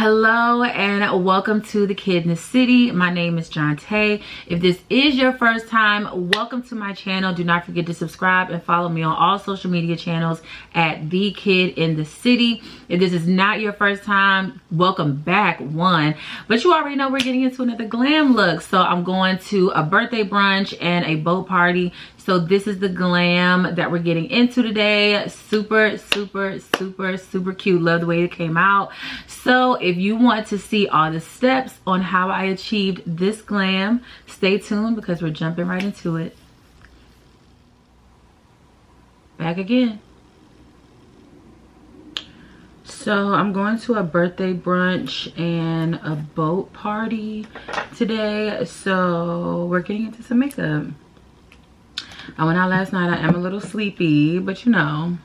Hello and welcome to The Kid in the City. My name is Jonte. If this is your first time, welcome to my channel. Do not forget to subscribe and follow me on all social media channels at The Kid in the City. If this is not your first time, welcome back, one. But you already know we're getting into another glam look. So I'm going to a birthday brunch and a boat party. So this is the glam that we're getting into today. Super, super, super, super cute. Love the way it came out. So if you want to see all the steps on how I achieved this glam, stay tuned because we're jumping right into it. Back again. So I'm going to a birthday brunch and a boat party today. So we're getting into some makeup. I went out last night. I am a little sleepy, but you know,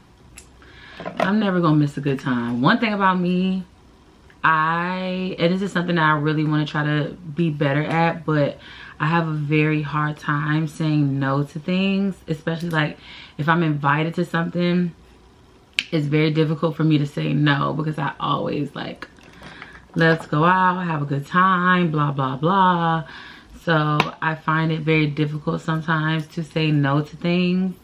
I'm never gonna miss a good time. One thing about me, and this is something that I really want to try to be better at, but I have a very hard time saying no to things, especially like if I'm invited to something. It's very difficult for me to say no because I always like, let's go out, have a good time, blah blah blah. So I find it very difficult sometimes to say no to things.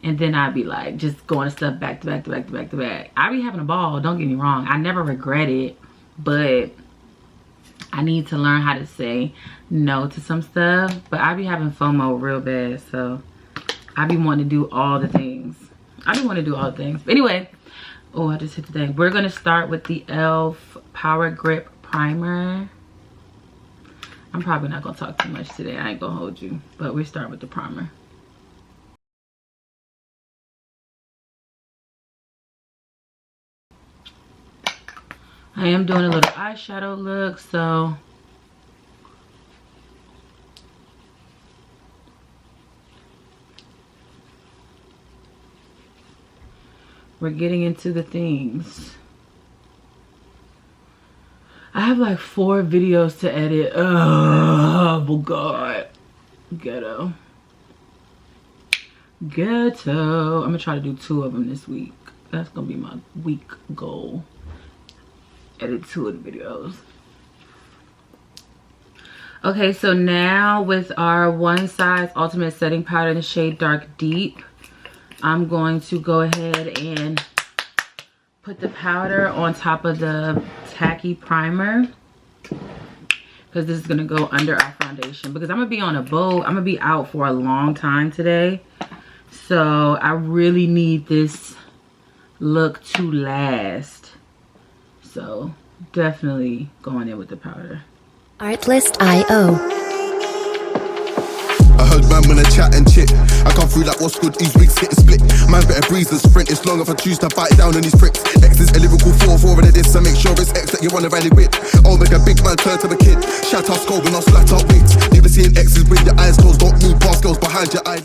And then I'd be like, just going to stuff back to back to back to back to back. I be having a ball, don't get me wrong. I never regret it. But I need to learn how to say no to some stuff. But I be having FOMO real bad. So I be wanting to do all the things. But anyway, oh, I just hit the thing. We're going to start with the e.l.f. Power Grip Primer. I'm probably not gonna talk too much today. I ain't gonna hold you, but we start with the primer. I am doing a little eyeshadow look, so we're getting into the things. I have like 4 videos to edit. Oh god. Ghetto. I'm gonna try to do 2 of them this week. That's gonna be my week goal. Edit 2 of the videos. Okay, so now with our One Size Ultimate Setting Powder in the shade Dark Deep, I'm going to go ahead and put the powder on top of the tacky primer because this is going to go under our foundation because I'm going to be on a boat. I'm going to be out for a long time today. So I really need this look to last. So definitely going in with the powder. Artlist.io. I heard man when I chat and chit. I come through like what's good, these wigs getting split. Man better breeze than sprint. It's long if I choose to bite down on these pricks. X is a lyrical 4-4 and this, so make sure it's X that you wanna rally with. Oh, make a big man turn to a kid. Shout out skull when I flat out wigs. Never seeing X's with your eyes closed. Don't move past girls behind your eyes.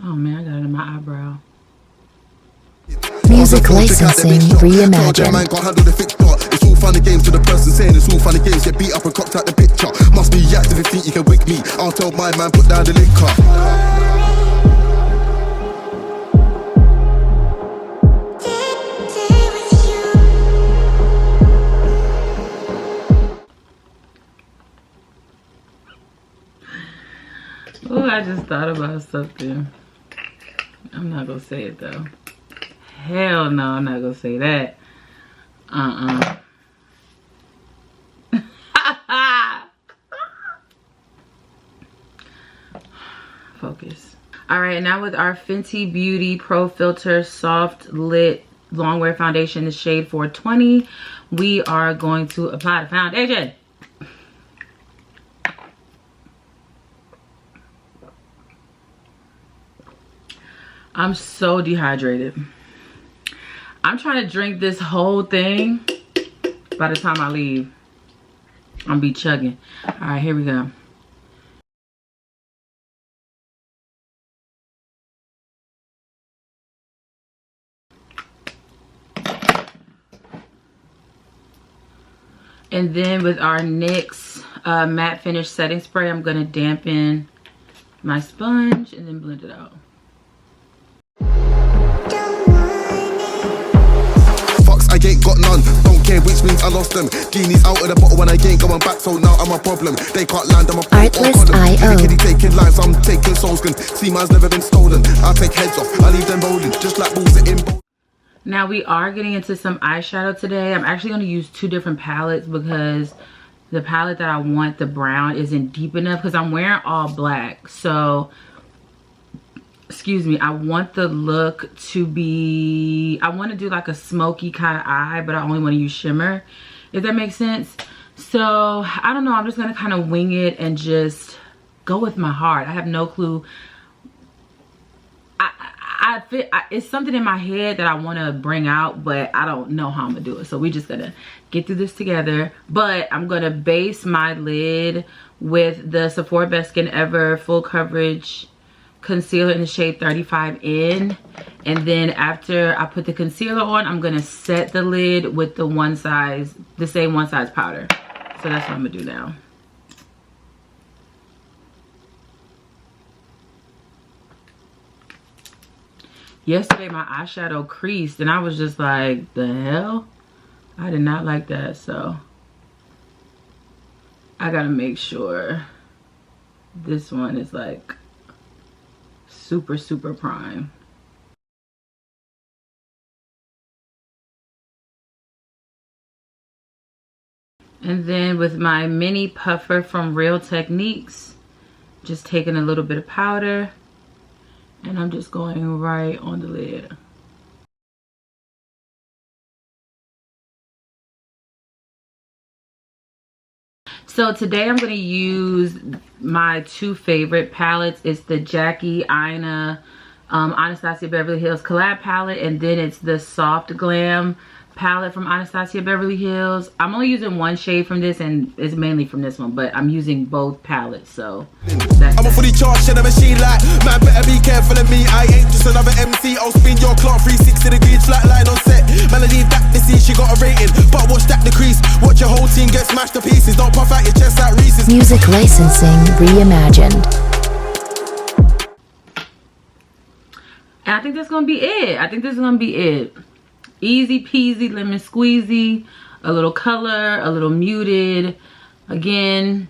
Oh man, I got it in my eyebrow. Music licensing reimagined. Man can't handle the fixed part. It's all funny games to the person saying it's all funny games. Get beat up and cocked out the picture. Must be active if you think you can wig me. I'll tell my man put down the liquor. Oh, I just thought about something. I'm not gonna say it though. Hell no, I'm not gonna say that. Focus. All right, now with our Fenty Beauty Pro Filter Soft Lit Longwear Foundation in the shade 420, we are going to apply the foundation. I'm so dehydrated. I'm trying to drink this whole thing. By the time I leave, I'm gonna be chugging. All right, here we go. And then with our NYX matte finish setting spray, I'm gonna dampen my sponge and then blend it out. I ain't got none. Don't care which means I lost them. Genie's out of the bottle when I ain't going back, so now I'm a problem. They can't land, I'm a Artlist.io. Kitty taking lives, I'm taking souls. Can see mine's never been stolen. I take heads off, I leave them rolling, just like balls in. Now we are getting into some eyeshadow today. I'm actually going to use two different palettes because the palette that I want, the brown, isn't deep enough because I'm wearing all black. So, excuse me, I want the look to be, I want to do like a smoky kind of eye, but I only want to use shimmer, if that makes sense. So, I don't know. I'm just going to kind of wing it and just go with my heart. I have no clue. It's something in my head that I want to bring out, but I don't know how I'm gonna do it. So we just gonna get through this together. But I'm gonna base my lid with the Sephora Best Skin Ever Full Coverage Concealer in the shade 35N. And then after I put the concealer on, I'm gonna set the lid with the same one size powder. So that's what I'm gonna do now. Yesterday my eyeshadow creased and I was just like, the hell? I did not like that, so I gotta make sure this one is like super, super prime. And then with my mini puffer from Real Techniques, just taking a little bit of powder. And I'm just going right on the lid. So today I'm going to use my two favorite palettes. It's the Jackie Aina Anastasia Beverly Hills collab palette. And then it's the Soft Glam palette from Anastasia Beverly Hills. I'm only using one shade from this and it's mainly from this one, but I'm using both palettes, so that's I'm a fully charged in a machine like man, better be careful of me. I ain't just another MC. I'll spin your clock 360 degrees, flat line on set. Melody that to see she got a rating, but watch that decrease. Watch your whole team get smashed to pieces. Don't puff out your chest like Reese's. Music licensing reimagined. And I think that's gonna be it. I think this is gonna be it. Easy peasy, lemon squeezy, a little color, a little muted. Again,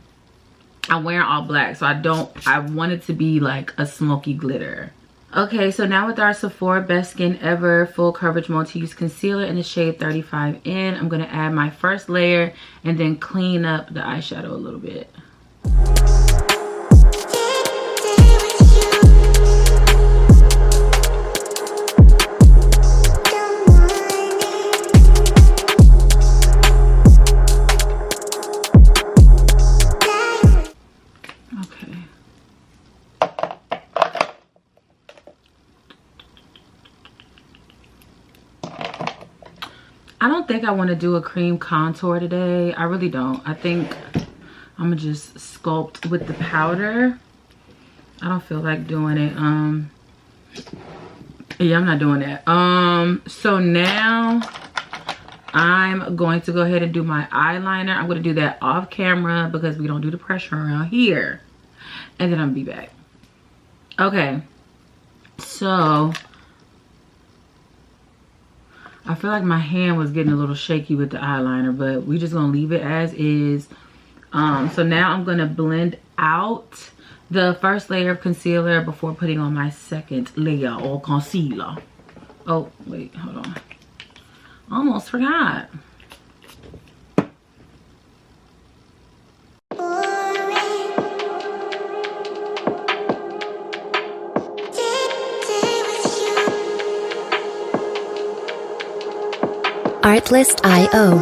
I'm wearing all black, so I want it to be like a smoky glitter. Okay, so now with our Sephora Best Skin Ever Full Coverage Multi-Use Concealer in the shade 35N, I'm gonna add my first layer and then clean up the eyeshadow a little bit. I don't think I want to do a cream contour today. I really don't. I think I'm gonna just sculpt with the powder. I don't feel like doing it. Yeah, I'm not doing that. So now I'm going to go ahead and do my eyeliner. I'm gonna do that off camera because we don't do the pressure around here. And then I'm gonna be back. Okay, so I feel like my hand was getting a little shaky with the eyeliner, but we just gonna leave it as is. So now I'm gonna blend out the first layer of concealer before putting on my second layer of concealer. Oh, wait, hold on. Almost forgot. Artlist.io.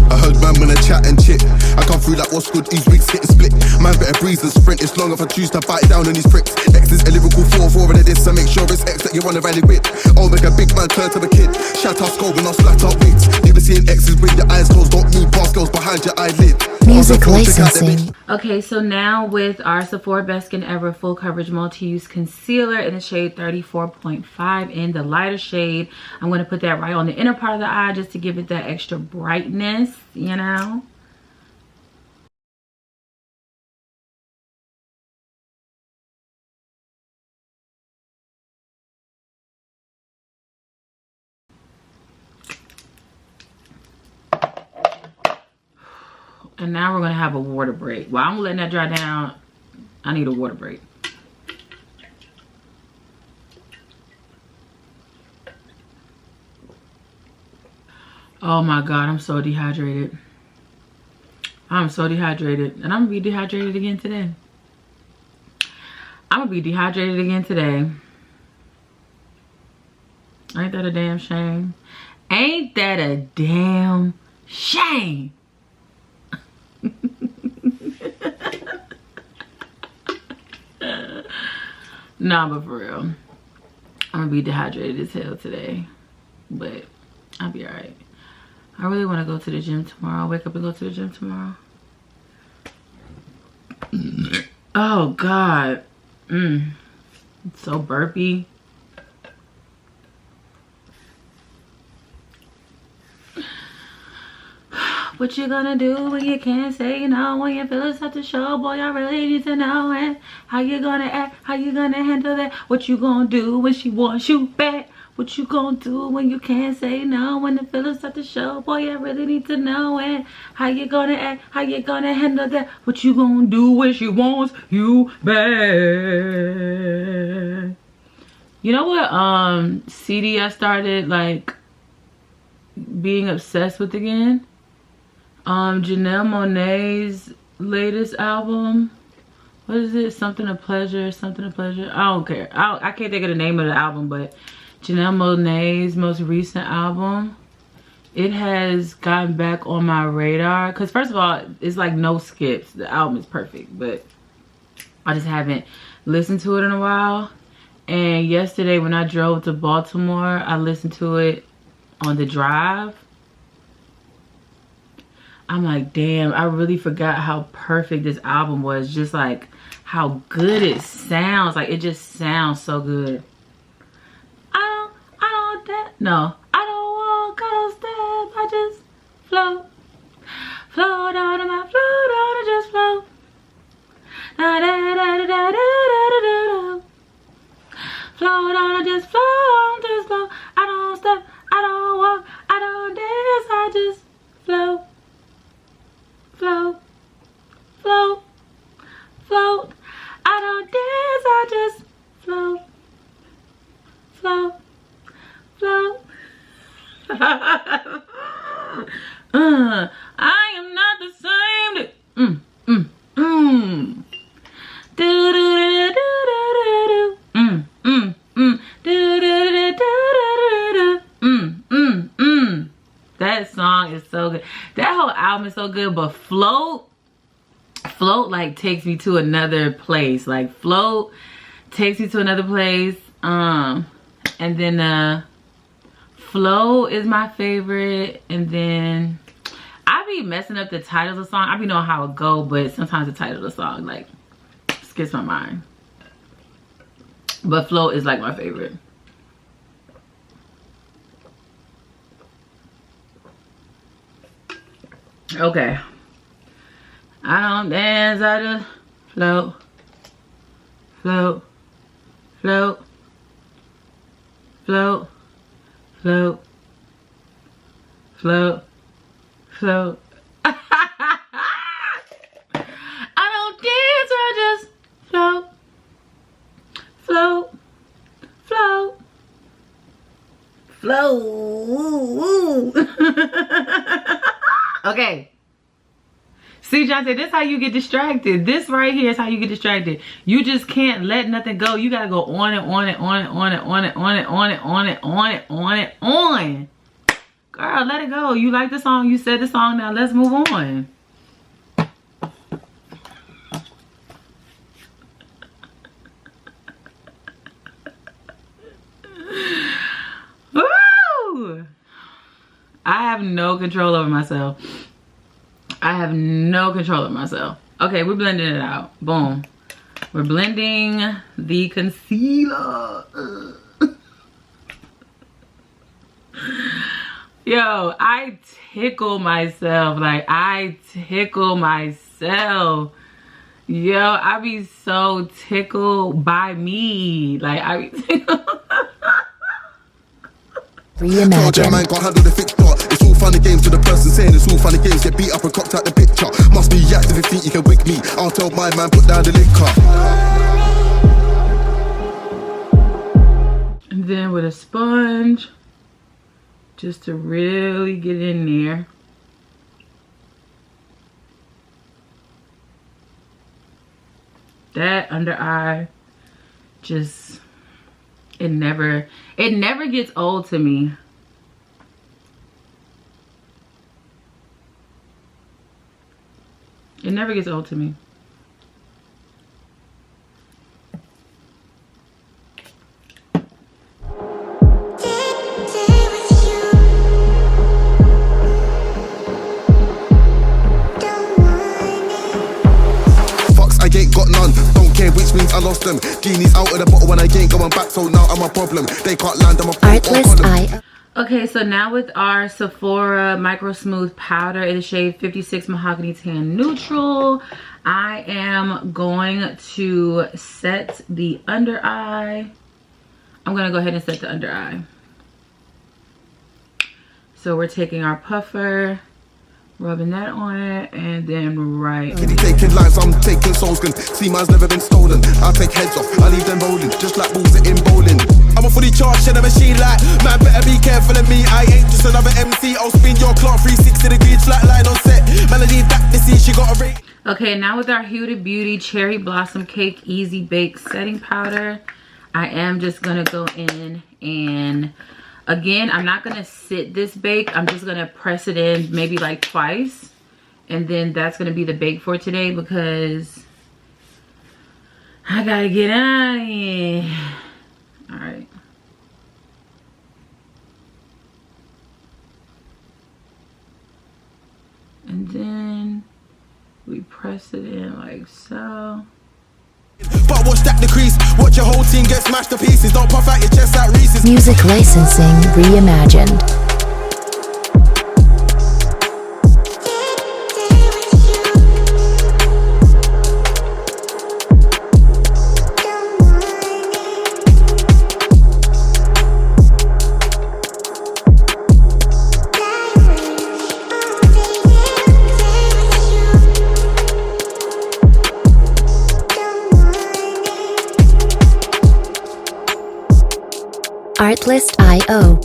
I heard man when I chat and chit. I come through like what's good, these wigs getting split. Man better breeze and sprint. It's long if I choose to bite down on these pricks. X is a lyrical 4-4 in this, so make sure it's X that you wanna rally with. Oh, make a big man turn to a kid. Shout out scope and I'll splat out wigs. You be seeing X's with your eyes closed, don't move past girls behind your eyelid. Music licensing. Okay, so now with our Sephora Best Skin Ever Full Coverage Multi-Use Concealer in the shade 34.5 in the lighter shade, I'm going to put that right on the inner part of the eye just to give it that extra brightness, you know. And now we're gonna have a water break. While I'm letting that dry down, I need a water break. Oh my God, I'm so dehydrated. I'm so dehydrated. And I'm gonna be dehydrated again today. I'm gonna be dehydrated again today. Ain't that a damn shame? Ain't that a damn shame? Nah, but for real, I'm gonna be dehydrated as hell today, but I'll be all right. I really want to go to the gym tomorrow. Wake up and go to the gym tomorrow. Oh God, it's so burpy. What you gonna do when you can't say no? When you feel such a show, boy, I really need to know. And how you gonna act? How you gonna handle that? What you gonna do when she wants you back? What you gonna do when you can't say no? When the feelings start to show, boy, I really need to know. And how you gonna act? How you gonna handle that? What you gonna do when she wants you back? You know what CD I started like being obsessed with again? Janelle Monáe's latest album. What is it? Something of Pleasure, Something of Pleasure. I don't care. I can't think of the name of the album, but Janelle Monáe's most recent album, it has gotten back on my radar. Because first of all, it's like no skips. The album is perfect, but I just haven't listened to it in a while. And yesterday when I drove to Baltimore, I listened to it on the drive. I'm like, damn, I really forgot how perfect this album was. Just like how good it sounds. Like it just sounds so good. I don't walk, I don't step, I just float. Float on my float on, I just float. Da da da da da da da da. Float on, I just float, I don't step, I don't walk, I don't dance, I just float. Float, float, float. I don't dance, I just float, float, float. I am not the same. Do do do do do do do. That song is so good. That whole album is so good, but Float like takes me to another place. Like Float takes me to another place. And then Flow is my favorite. And then I be messing up the title of the song. I be knowing how it go, but sometimes the title of the song like skips my mind. But Float is like my favorite. Okay. I don't dance, I just float, float, float, float, float, float, float. I don't dance, I just float, float, float, float. Okay. See, Jonte, this is how you get distracted. This right here is how you get distracted. You just can't let nothing go. You gotta go on and on and on and on and on and on and on and on and on and on and on. Girl, let it go. You like the song. You said the song. Now let's move on. Woo! I have no control over myself. I have no control over myself. Okay, we're blending it out. Boom. We're blending the concealer. Yo, I tickle myself. Like, I tickle myself. Yo, I be so tickled by me. Like, I be tickled. Reimagine. It's all fun and games to the person saying it's all fun and games. Get beat up and cocked out the picture. Must be active if you think you can wig me. I'll tell my man, put down the liquor. And then with a sponge, just to really get in there. That under eye, just, it never gets old to me. It never gets old to me. I ain't got none, don't care which means I lost them. Genie's out of the bottle when I ain't going back, so now I'm a problem. They can't land, I'm a Artlist Okay, so now with our Sephora Micro Smooth Powder in the shade 56 Mahogany Tan Neutral, I am going to set the under eye. I'm going to go ahead and set the under eye. So we're taking our puffer, rubbing that on it, and then right. Kitty taking lives, I'm taking souls. Can see mine's never been stolen. I'll take heads off, I leave them rolling, just like balls in bowling. I'm a fully charged in a machine like, man, better be careful of me. I ain't just another MC. I'll spin your clock 360 degrees, flat line on set. Man, I leave that to see, she got a rate. Okay, now with our Huda Beauty Cherry Blossom Cake Easy Bake Setting Powder, I am just gonna go in and, again, I'm not gonna sit this bake. I'm just gonna press it in maybe like twice. And then that's gonna be the bake for today because I gotta get out of here. All right. And then we press it in like so. But watch that decrease, watch your whole team get smashed to pieces. Don't puff out your chest like Reese's. Music licensing reimagined. Artlist.io.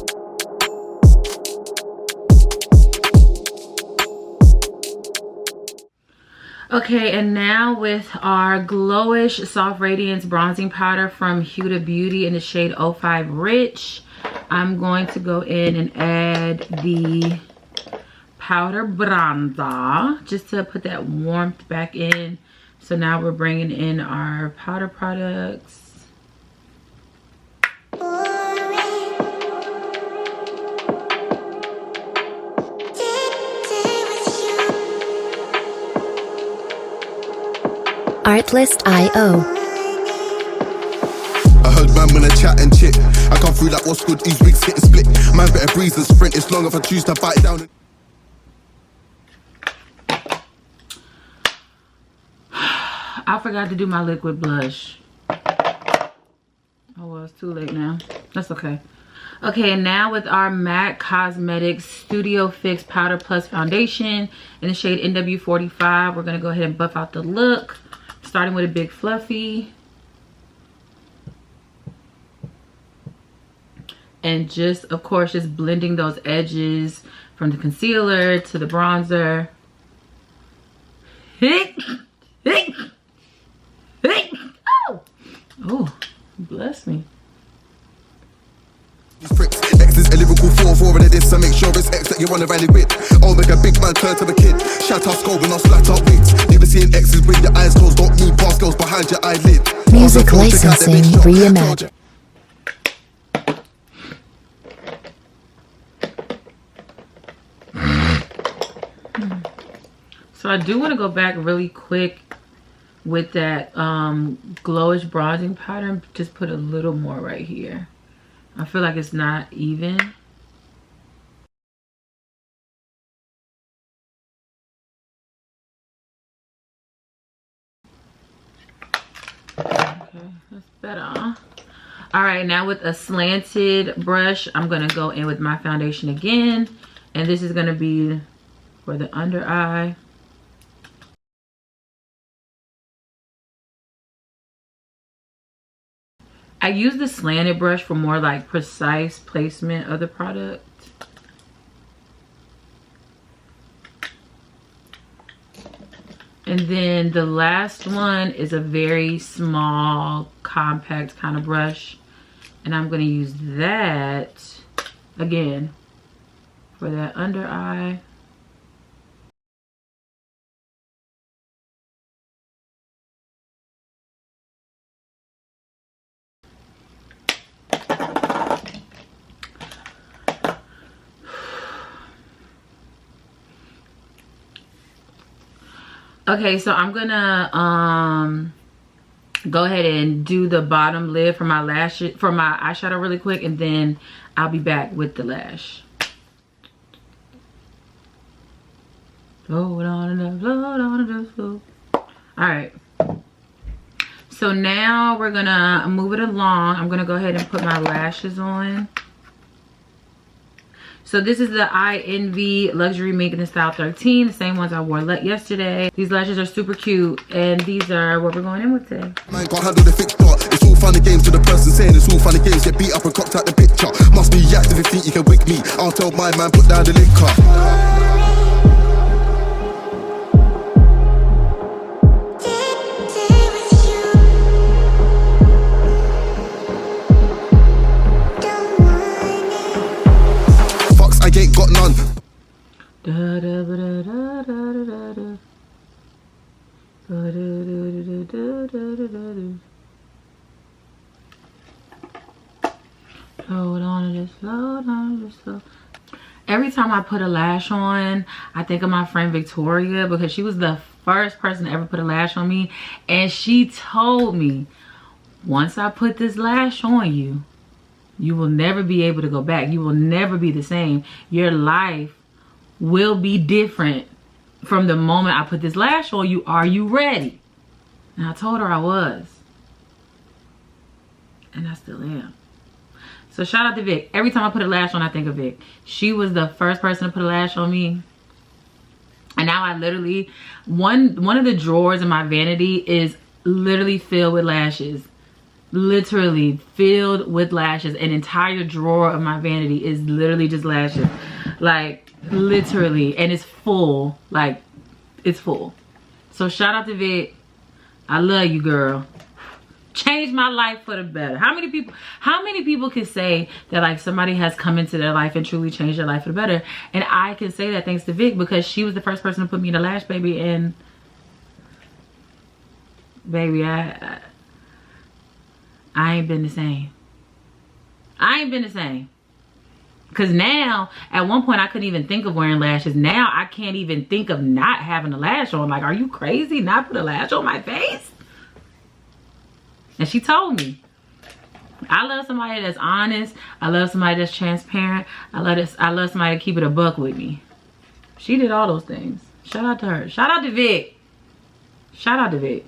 Okay, and now with our Glowish Soft Radiance Bronzing Powder from Huda Beauty in the shade 05 Rich, I'm going to go in and add the powder bronzer just to put that warmth back in. So now we're bringing in our powder products. Artlist.io. I heard man when I chat and chit. I come through like what's good, these wigs getting split. Man better breeze and sprint, it's long if I choose to bite down. I forgot to do my liquid blush. Oh well, it's too late now. That's okay. Okay, and now with our MAC Cosmetics Studio Fix Powder Plus Foundation in the shade NW45, we're gonna go ahead and buff out the look. Starting with a big fluffy. And just, of course, just blending those edges from the concealer to the bronzer. Oh, bless me. X is a lyrical 4-4 and this, so make sure it's X that you wanna rally with. Oh, make a big man turn to a kid. Shout out skull when I slat out wigs. Never seen X's with your eyes closed, don't move past girls behind your eyelid. Music licensing reimagined. So I do want to go back really quick with that glowish bronzing powder and just put a little more right here. I feel like it's not even. Okay, that's better. All right, now with a slanted brush, I'm gonna go in with my foundation again And this is going to be for the under eye. I use the slanted brush for more like precise placement of the product. And then the last one is a very small, compact kind of brush. And I'm going to use that, again, for that under eye. Okay, so I'm gonna go ahead and do the bottom lid for my lashes, for my eyeshadow really quick, and then I'll be back with the lash. Float on and float on and float. Alright. So now we're gonna move it along. I'm gonna go ahead and put my lashes on. So this is the I Envy Luxury Makeup in Style 13, the same ones I wore yesterday. These lashes are super cute, and these are what we're going in with today. Man can't handle the fixed part. It's all fun and games to the person saying it's all fun and games. Get beat up and cocked out the picture. Must be active if you think you can wig me. I'll tell my man, put down the liquor. I ain't got none. Float on and just float on and just float. Every time I put a lash on, I think of my friend Victoria, because she was the first person to ever put a lash on me, and she told me, once I put this lash on you, you will never be able to go back. You will never be the same. Your life will be different from the moment I put this lash on you. Are you ready? And I told her I was. And I still am. So shout out to Vic. Every time I put a lash on, I think of Vic. She was the first person to put a lash on me. And now I literally, one of the drawers in my vanity is literally filled with lashes. Literally filled with lashes. An entire drawer of my vanity is literally just lashes. Like, literally. And it's full. Like, it's full. So shout out to Vic. I love you, girl. Changed my life for the better. How many people can say that like somebody has come into their life and truly changed their life for the better? And I can say that thanks to Vic, because she was the first person to put me in a lash, baby. And baby, I ain't been the same. I ain't been the same. Because now, at one point, I couldn't even think of wearing lashes. Now, I can't even think of not having a lash on. Like, are you crazy? Not put a lash on my face? And she told me. I love somebody that's honest. I love somebody that's transparent. I love somebody to keep it a buck with me. She did all those things. Shout out to her. Shout out to Vic. Shout out to Vic.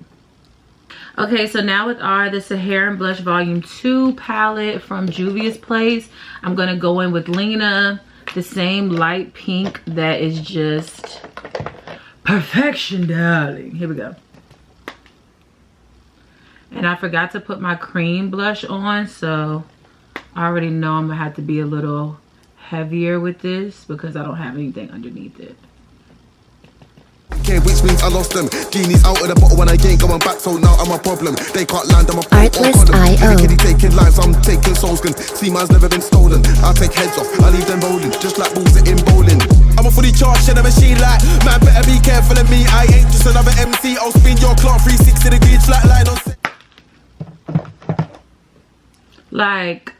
Okay, so now with the Sahara and Blush Volume 2 palette from Juvia's Place, I'm going to go in with Lena, the same light pink that is just perfection, darling. Here we go. And I forgot to put my cream blush on, so I already know I'm going to have to be a little heavier with this because I don't have anything underneath it. Okay, which means I lost them. Genie's out of the bottle when I ain't going back, so now I'm a problem. They can't land on my Artlist.io. Kitty taking lives, I'm taking souls. Can see mine's never been stolen. I'll take heads off, I leave them rolling, just like balls in bowling. I'm a fully charged in a machine like, man, better be careful of me. I ain't just another MC. I'll spin your clock 360 degrees, flat line on set. Like,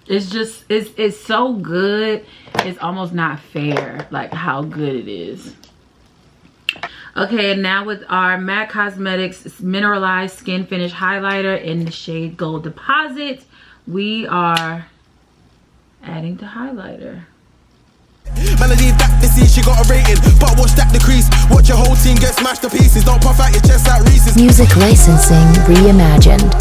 it's just, it's so good. It's almost not fair, like how good it is. Okay, and now with our MAC Cosmetics Mineralized Skin Finish Highlighter in the shade Gold Deposit, we are adding the highlighter. Melody that to see she got a rating, but watch that decrease. Watch your whole team get smashed to pieces. Don't puff out your chest like Reese's. Music licensing reimagined.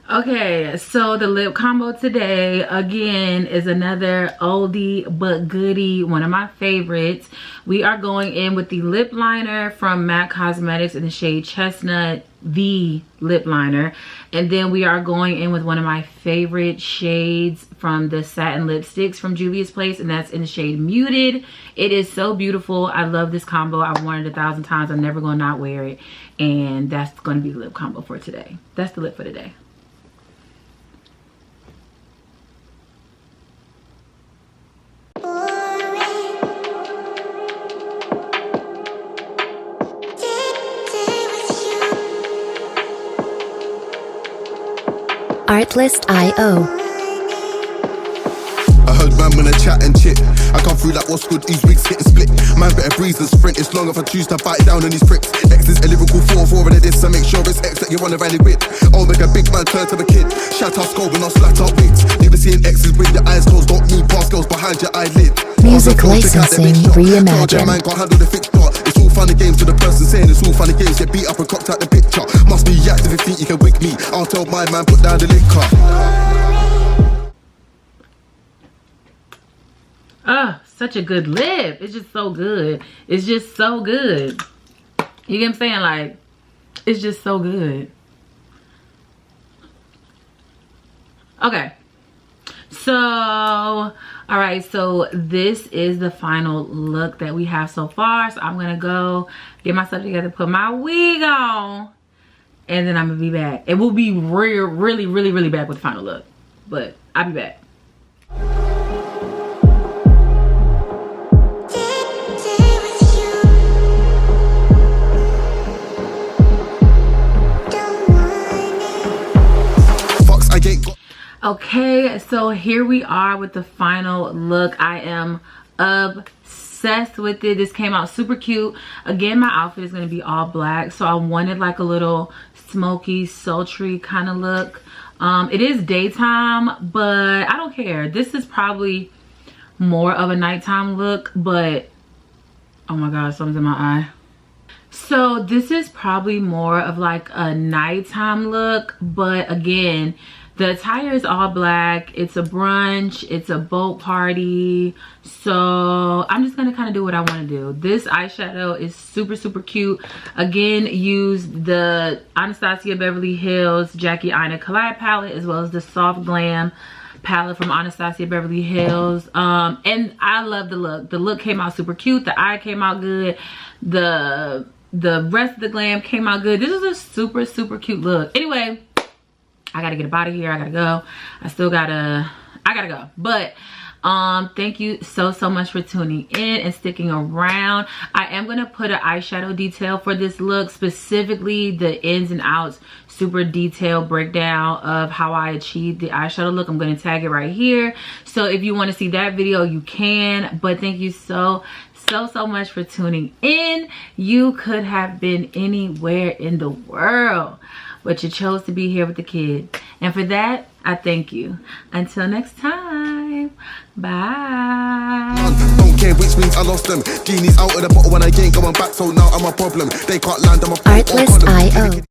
Okay, so the lip combo today again is another oldie but goodie, one of my favorites. We are going in with the lip liner from MAC Cosmetics in the shade Chestnut, the lip liner, and then we are going in with one of my favorite shades from the satin lipsticks from Juvia's Place, and that's in the shade Muted. It is so beautiful. I love this combo. I've worn it 1,000 times. I'm never gonna not wear it, and that's gonna be the lip combo for today. That's the lip for today. Artlist.io. I heard man when I chat and chit. I come through like what's good, these wigs getting split. Man better breeze than sprint, it's long if I choose to bite down on these pricks. X is a lyrical 4-4 and this, so make sure it's X that you wanna rally with. Oh, make a big man turn to a kid. Shout out skull when I slat out wigs. Never seeing X's with your eyes closed, don't move past girls behind your eyelid. Music licensing reimagined. Man can't handle the fixture. It's all fun and games to the person saying it's all fun and games. Get beat up and cocked out the picture. Must be active if you think you can wig me. I'll tell my man put down the liquor. Oh, such a good lip. It's just so good. It's just so good. You get what I'm saying? Like, it's just so good. Okay. So, all right. So this is the final look that we have so far. So I'm going to go get myself together, put my wig on, and then I'm going to be back. It will be really back with the final look, but I'll be back. Okay, so here we are with the final look. I am obsessed with it. This came out super cute. Again, my outfit is going to be all black, so I wanted like a little smoky, sultry kind of look. It is daytime, but I don't care. This is probably more of a nighttime look, but oh my god, something's in my eye. So this is probably more of like a nighttime look, but again, the attire is all black. It's a brunch, it's a boat party, so I'm just gonna kind of do what I want to do. This eyeshadow is super cute. Again, used the Anastasia Beverly Hills Jackie Aina Collab palette, as well as the Soft Glam palette from Anastasia Beverly Hills. And I love the look. The look came out super cute. The eye came out good. The rest of the glam came out good. This is a super cute look. Anyway, I gotta get up out of here. I gotta go. I gotta go. But thank you so much for tuning in and sticking around. I am gonna put an eyeshadow detail for this look, specifically the ins and outs, super detailed breakdown of how I achieved the eyeshadow look. I'm gonna tag it right here, so if you want to see that video, you can. But thank you so much for tuning in. You could have been anywhere in the world, but you chose to be here with the kid, and for that I thank you. Until next time, bye. Don't care which means I lost them. Genie's out of the bottle when I ain't going back, so now I'm a problem. They can't land on my Artlist.io.